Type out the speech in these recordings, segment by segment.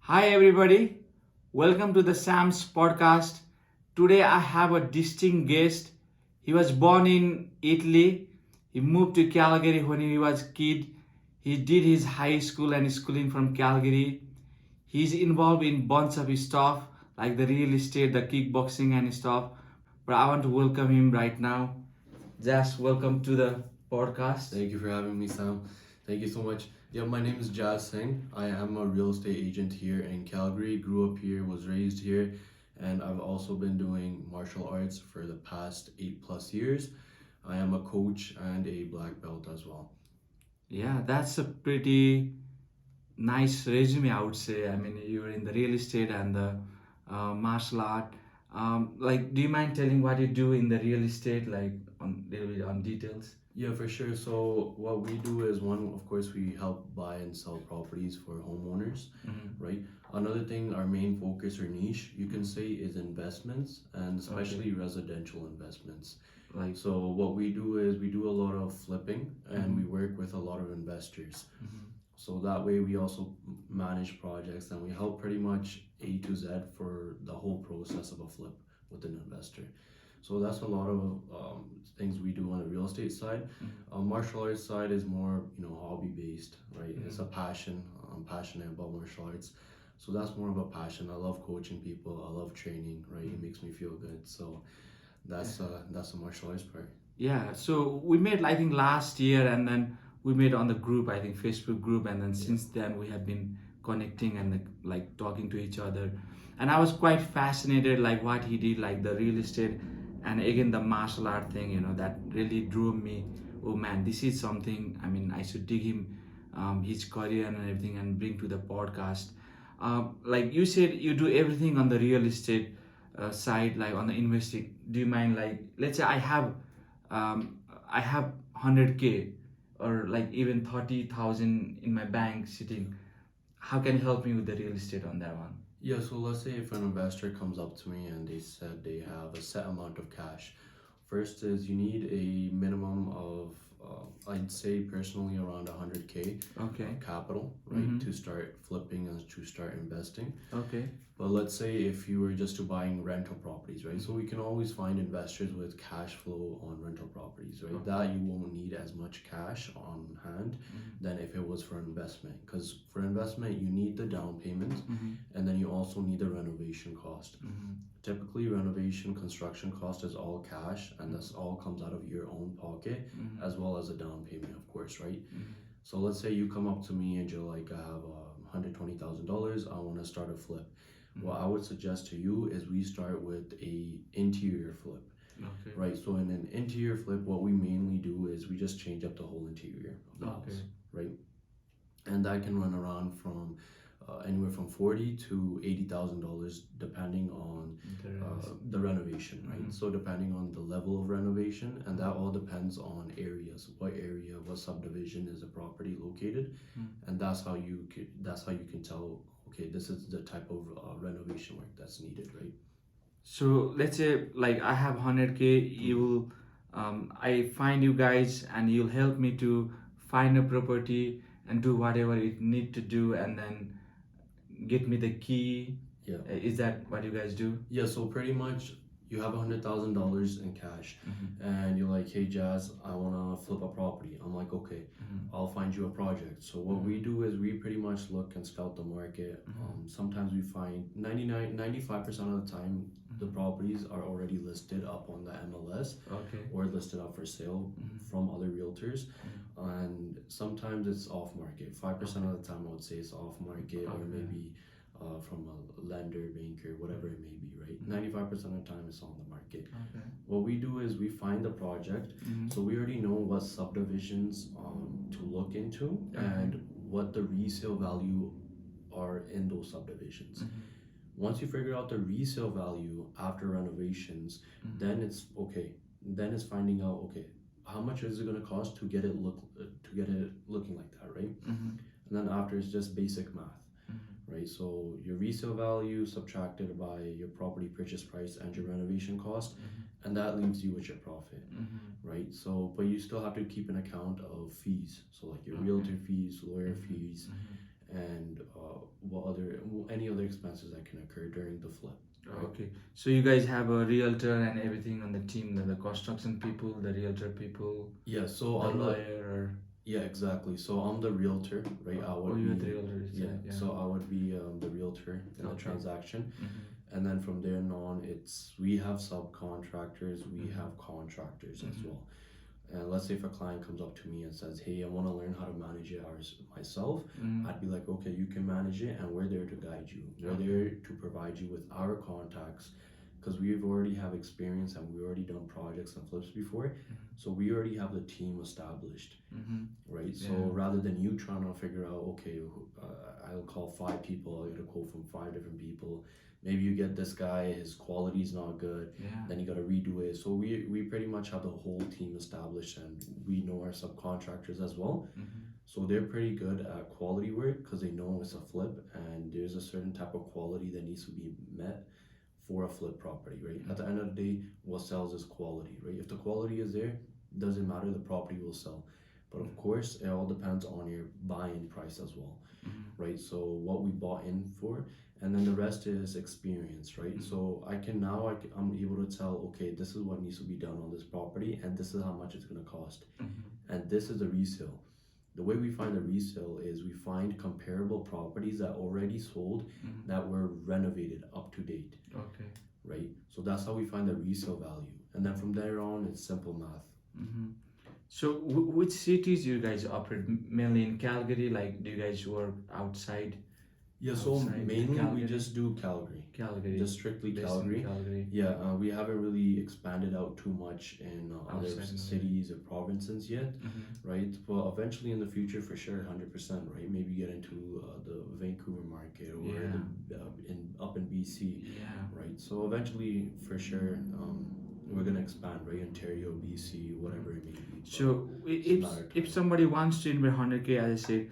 Hi, everybody. Welcome to the Sam's podcast. Today, I have a distinct guest. He was born in Italy. He moved to Calgary when he was a kid. He did his high school and schooling from Calgary. He's involved in bunch of stuff like the real estate, the kickboxing and stuff. But I want to welcome him right now. Just welcome to the podcast. Thank you for having me, Sam. Thank you so much. Yeah, my name is Jazz Singh. I am a real estate agent here in Calgary. Grew up here, was raised here, and I've also been doing martial arts for the past 8+ years. I am a coach and a black belt as well. Yeah, that's a pretty nice resume, I would say. I mean, you're in the real estate and the martial art. Do you mind telling what you do in the real estate, like on little bit on details? Yeah, for sure. So what we do is one, of course, we help buy and sell properties for homeowners, right? Another thing, our main focus or niche, you can say, is investments and especially residential investments. Like, So what we do is we do a lot of flipping and we work with a lot of investors. So that way we also manage projects and we help pretty much A to Z for the whole process of a flip with an investor. So that's a lot of things we do on the real estate side. Martial arts side is more, hobby based, right? It's a passion. I'm passionate about martial arts. So that's more of a passion. I love coaching people. I love training, right? It makes me feel good. So that's the martial arts part. yeah, so we met, I think, last year, and then we met on the group, I think, Facebook group, and then since then we have been connecting and like talking to each other. And I was quite fascinated, like what he did, like the real estate, and again the martial art thing. That really drew me. Oh man, this is something. I mean, I should dig him, his career and everything, and bring to the podcast. Like you said, you do everything on the real estate side, like on the investing. Do you mind, like, let's say um, I have 100K or like even 30,000 in my bank sitting. How can you help me with the real estate on that one? Yeah, so let's say if an investor comes up to me and they said they have a set amount of cash. First is you need a minimum of, I'd say personally around 100K Okay. capital, right, to start flipping and to start investing. Okay. But let's say if you were just to buying rental properties, right? So we can always find investors with cash flow on rental properties, right? That you won't need as much cash on hand than if it was for investment. Because for investment, you need the down payment and then you also need the renovation cost. Typically, renovation construction cost is all cash and this all comes out of your own pocket as well as a down payment, of course, right? So let's say you come up to me and you're like, I have $120,000, I want to start a flip. What I would suggest to you is we start with a interior flip. Okay. Right, so in an interior flip, what we mainly do is we just change up the whole interior of the house, right? And that can run around from anywhere from $40,000 to $80,000 depending on the renovation, right? So depending on the level of renovation, and that all depends on areas, what subdivision is a property located, and that's how you can tell. Okay, this is the type of renovation work that's needed, right? So let's say like I have 100K, you will, I find you guys and you'll help me to find a property and do whatever it need to do, and then get me the key. Yeah. Is that what you guys do? Yeah, so pretty much you have $100,000 in cash and you're like, hey Jazz, I wanna flip a property. I'm like, okay, I'll find you a project. So what we do is we pretty much look and scout the market. Sometimes we find 95% of the time the properties are already listed up on the MLS or listed up for sale from other realtors. And sometimes it's off market. 5% of the time I would say it's off market or maybe from a lender, banker, whatever it may be, right? 95% of the time it's on the market. What we do is we find the project, so we already know what subdivisions to look into and what the resale value are in those subdivisions. Once you figure out the resale value after renovations, then it's okay. Then it's finding out, okay, how much is it going to cost to get it looking like that, right? And then after it's just basic math. Right, so your resale value subtracted by your property purchase price and your renovation cost, and that leaves you with your profit, right? So, but you still have to keep an account of fees, so like your realtor fees, lawyer fees, and any other expenses that can occur during the flip. Right? Okay. So you guys have a realtor and everything on the team, the construction people, the realtor people, Yeah. So the I'm the lawyer, or Yeah, exactly. So I'm the realtor, right? I oh, would you're the be realtor. Yeah. Yeah. So I would be the realtor in the Okay. transaction, Mm-hmm. and then from there on, we have subcontractors, we Mhm. have contractors as Mhm. well. And let's say if a client comes up to me and says, "Hey, I want to learn how to manage it myself," Mm-hmm. I'd be like, "Okay, you can manage it, and we're there to guide you. We're Okay. there to provide you with our contacts, because we've already have experience and we already done projects and flips before, so we already have the team established, Mm-hmm. right? So Yeah. rather than you trying to figure out, okay, I'll call 5 people, I'll get a quote from 5 different people. Maybe you get this guy, his quality's not good, Yeah. then you got to redo it. So we pretty much have the whole team established, and we know our subcontractors as well. Mm-hmm. So they're pretty good at quality work because they know it's a flip, and there's a certain type of quality that needs to be met for a flip property, right? At the end of the day, what sells is quality, right? If the quality is there, doesn't matter, the property will sell. But of course, it all depends on your buy-in price as well, Mm-hmm. right? So what we bought in for, and then the rest is experience, right? So I'm able to tell, okay, this is what needs to be done on this property, and this is how much it's going to cost, Mm-hmm. and this is a resale. The way we find a resale is we find comparable properties that already sold Mm-hmm. that were renovated up to date, Okay. right? So that's how we find the resale value, and then from there on, it's simple math. Mm-hmm. So which cities you guys operate? Mainly in Calgary? Like, do you guys work outside? Yeah, so Outside mainly we Calgary? just do Calgary, Calgary. just strictly Based in Calgary. Calgary. Yeah, we haven't really expanded out too much in other Outside in cities or provinces yet, Mm-hmm. right? But eventually in the future, for sure, 100%, right? Maybe get into the Vancouver market or Yeah. up in BC, Yeah. right? So eventually, for sure, we're gonna expand, right? Ontario, BC, whatever it may be. But So it's a if matter of if time. somebody wants to invest 100K, as I said,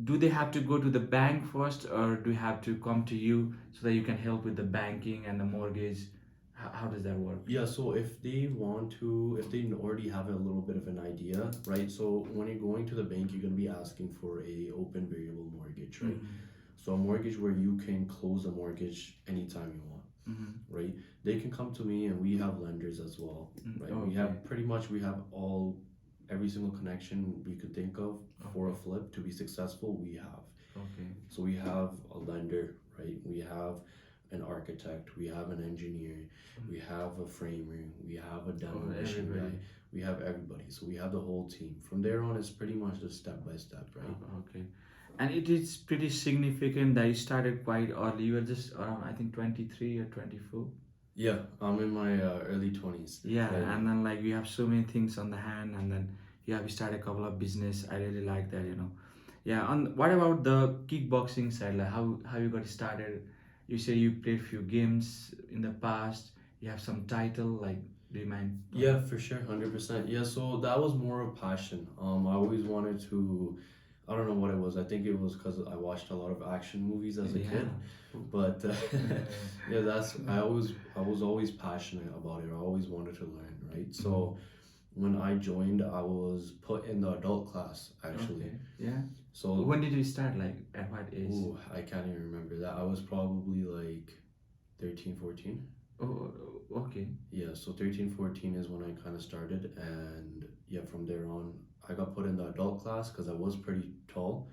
do they have to go to the bank first, or do you have to come to you so that you can help with the banking and the mortgage? How does that work? Yeah, so if they want to, if they already have a little bit of an idea, right? So when you're going to the bank, you're gonna be asking for a open variable mortgage, right? So a mortgage where you can close a mortgage anytime you want, Mm-hmm. right? They can come to me, and we have lenders as well, right? We Okay. have we have every single connection we could think of for a flip to be successful. We have. Okay. So we have a lender, right? We have an architect, we have an engineer, we have a framer, we have a demolition guy, everybody. we have everybody. So we have the whole team. From there on, it's pretty much just step by step, right? Okay. And it is pretty significant that you started quite early. You were just around, I think, 23 or 24. Yeah, I'm in my early 20s. Yeah, right and now. then like you have so many things on the hand, and then you started a couple of business. I really like that. Yeah, and what about the kickboxing side? Like how you got started? You say you played few games in the past. You have some title. Like, do you mind? Yeah, for sure, 100%. Yeah, so that was more of passion. I always wanted to. I don't know what it was. I think it was because I watched a lot of action movies as a kid. But yeah, I was always passionate about it. I always wanted to learn, right? So when I joined, I was put in the adult class actually. Okay. Yeah. So When did you start? Like, at what age? ooh, I can't even remember that. I was probably like 13, 14. Oh, okay. Yeah, so 13, 14 is when I kind of started, and yeah, from there on, I got put in the adult class because I was pretty tall,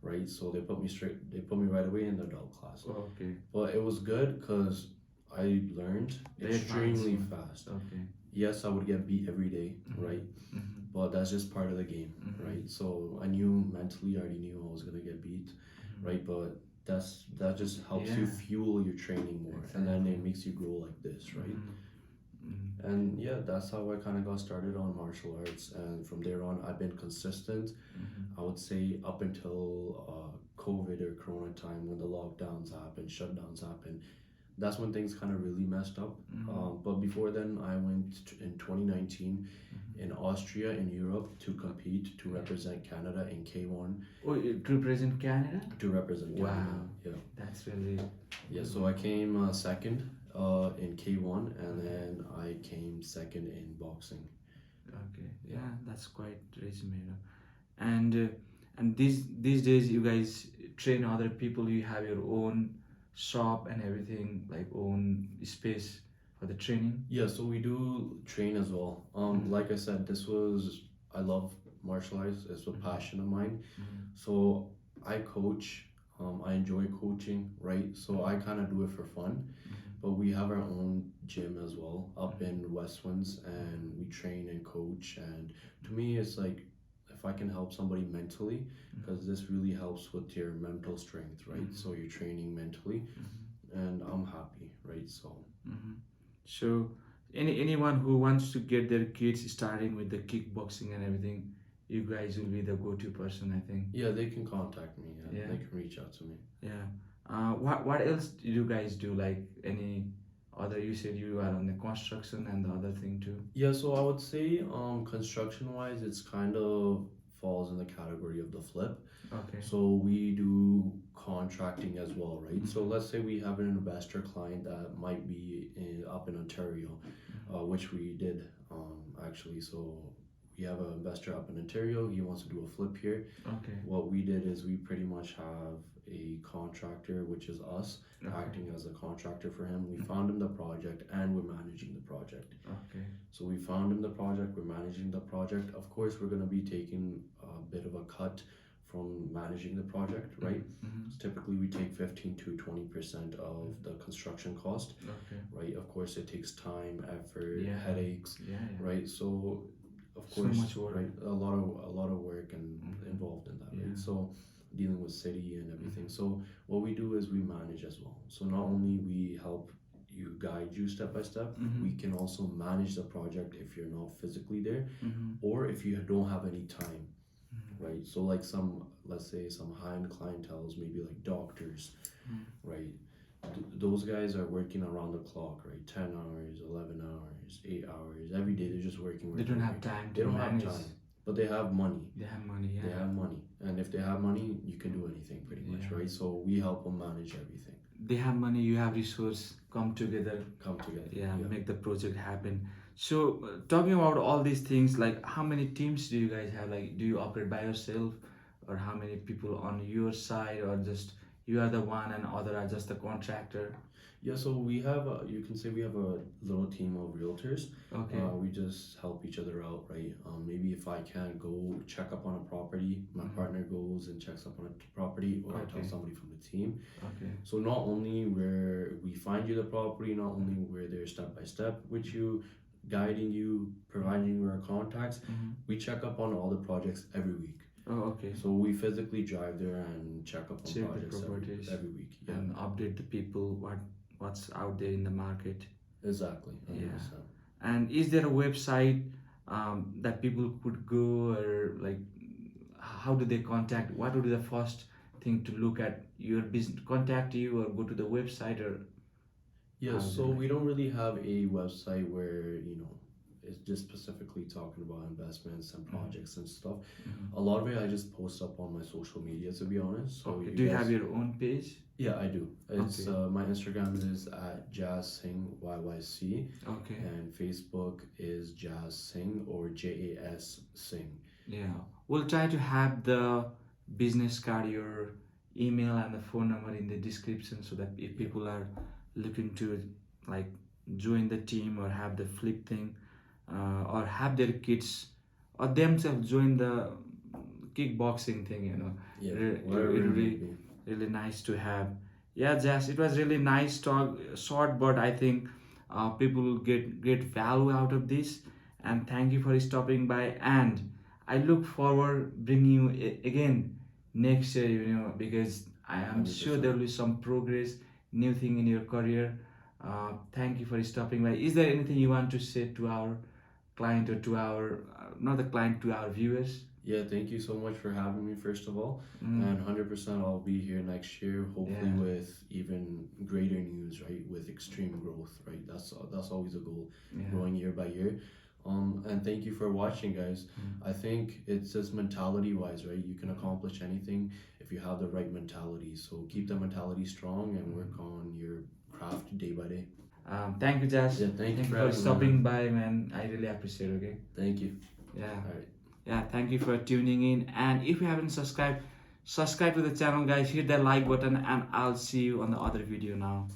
right? So they put me right away in the adult class. Oh, okay. But it was good because I learned extremely fast. Okay. Yes, I would get beat every day, right? But that's just part of the game, right? So I knew mentally, I already knew I was gonna get beat, right? But that just helps you fuel your training more, and then it makes you grow like this, right? And yeah, that's how I kind of got started on martial arts, and from there on, I've been consistent. I would say up until COVID or Corona time, when the lockdowns happened, shutdowns happened. That's when things kind of really messed up. But before then, I went in 2019 in Austria, in Europe, to compete to represent Canada in K1. Oh, to represent Canada? To represent Canada. Wow. Yeah. That's really. Yeah. So I came second in K1, and then I came second in boxing. Okay. Yeah, that's quite resume. And these days you guys train other people? You have your own shop and everything, like own space for the training? Yeah, so we do train as well. Like I said, I love martial arts. It's a passion of mine. So I coach. I enjoy coaching, right? So I kind of do it for fun. But we have our own gym as well up in Westwinds, and we train and coach. And to me, it's like if I can help somebody mentally, because this really helps with your mental strength, right? So you're training mentally, and I'm happy, right? So. So, anyone who wants to get their kids starting with the kickboxing and everything, you guys will be the go-to person, I think. Yeah, they can contact me. Yeah, Yeah. they can reach out to me. Yeah. What else do you guys do? Like any other? You said you are on the construction and the other thing too. Yeah, so I would say construction wise it's kind of falls in the category of the flip. Okay. So we do contracting as well, right? So let's say we have an investor client that might be up in Ontario, which we did actually. So we have an investor up in Ontario. He wants to do a flip here. Okay. What we did is we pretty much have a contractor, which is us, Okay. acting as a contractor for him. We found him the project and we're managing the project. Okay. So we found him the project, we're managing the project. Of course, we're going to be taking a bit of a cut from managing the project, right? So typically, we take 15 to 20% of the construction cost, Okay. right? Of course, it takes time, effort, Yeah. headaches, Yeah. right? So, of So course, much work. right? A lot of work and involved in that, Yeah. right? So dealing with city and everything. So what we do is we manage as well. So not only we help you guide you step by step, we can also manage the project if you're not physically there or if you don't have any time, right? So like let's say some high-end clienteles, maybe like doctors, right? Those guys are working around the clock, right? 10 hours, 11 hours, 8 hours every day. They're just working. They don't have time They to don't manage. have time, but they have money. They have money. Yeah. They have money, and if they have money, you can do anything pretty much, Yeah. right? So we help them manage everything. They have money. You have resource. Come together. Come together. Yeah. Make the project happen. So talking about all these things, like how many teams do you guys have? Like, do you operate by yourself, or how many people on your side, or just you are the one and other are just the contractor? Yeah, so we have you can say we have a little team of realtors. Okay. We just help each other out, right? Maybe if I can't go check up on a property, my partner goes and checks up on a property, or I tell Okay. somebody from the team. Okay. So not only where we find you the property, not only we're there step by step with you, guiding you, providing you our contacts, we check up on all the projects every week. Oh, okay. So we physically drive there and check up on Check the projects properties. every week. Yeah, And update the people what's out there in the market. exactly. 100%. And is there a website that people could go, or like how do they contact? What would be the first thing to look at? Your business contact you, or go to the website, or Yeah, how so do we don't really have a website where, it's just specifically talking about investments and projects and stuff. A lot of it I just post up on my social media, to be honest. So okay. Do you guys- have your own page? Yeah, I do. It's Okay. my Instagram is at Jazz Singh YYC, Okay. and Facebook is Jazz Singh or JAS Singh. Yeah. We'll try to have the business card, your email and the phone number in the description, so that if people are looking to like join the team or have the flip thing, or have their kids or themselves join the kickboxing thing, Yeah, It whatever it will may be be. really nice to have. Yeah, Jazz, it was really nice talk, short, but I think people will get great value out of this. And thank you for stopping by. And I look forward bringing you again next year, because I am sure 100%. there will be some progress, new thing in your career. Thank you for stopping by. Is there anything you want to say to our client, or to our, not the client, to our viewers? Yeah, thank you so much for having me, first of all. And 100% I'll be here next year, hopefully Yeah. with even greater news, right? With extreme growth, right? That's always a goal, Yeah. growing year by year. And thank you for watching, guys. I think it's just mentality wise, right? You can accomplish anything if you have the right mentality. So keep the mentality strong and work on your craft day by day. Thank you, Jazz. Yeah, thank you for for having me, stopping by, man. I really appreciate it. Okay. Thank you. Yeah. All right. Yeah. Thank you for tuning in. And if you haven't subscribed, Subscribe to the channel, guys. Hit that like button, and I'll see you on the other video now.